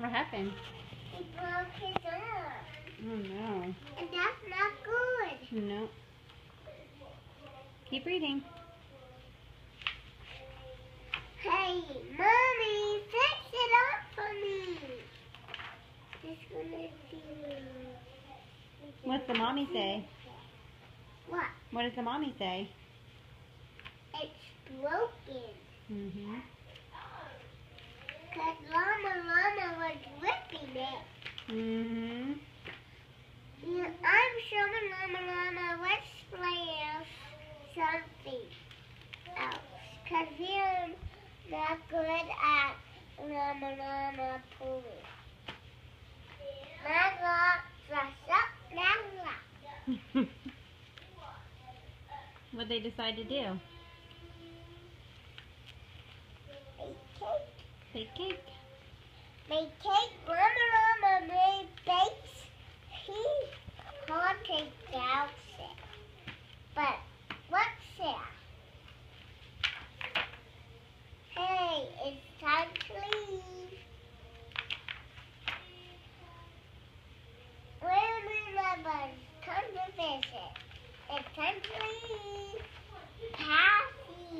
What happened? He broke his arm. Oh no. And that's not good. No. Keep reading. Hey, Mommy, fix it up for me. It's gonna do. What's the mommy say? What? What does the mommy say? It's broken. Mm-hmm. Because Llama was ripping it. Mm-hmm. Yeah, I'm showing Llama, let's play something else. Because he's not good at Llama pulling. What they decide to do? Bake cake. Make cake. Llama made bakes. He can't take down it. But what's that? Hey, it's time to leave. Remember, come to visit. It's time to leave. Passy.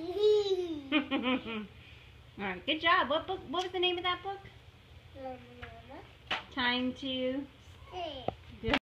All right, good job. What book? What was the name of that book? Llama. Time to Sit.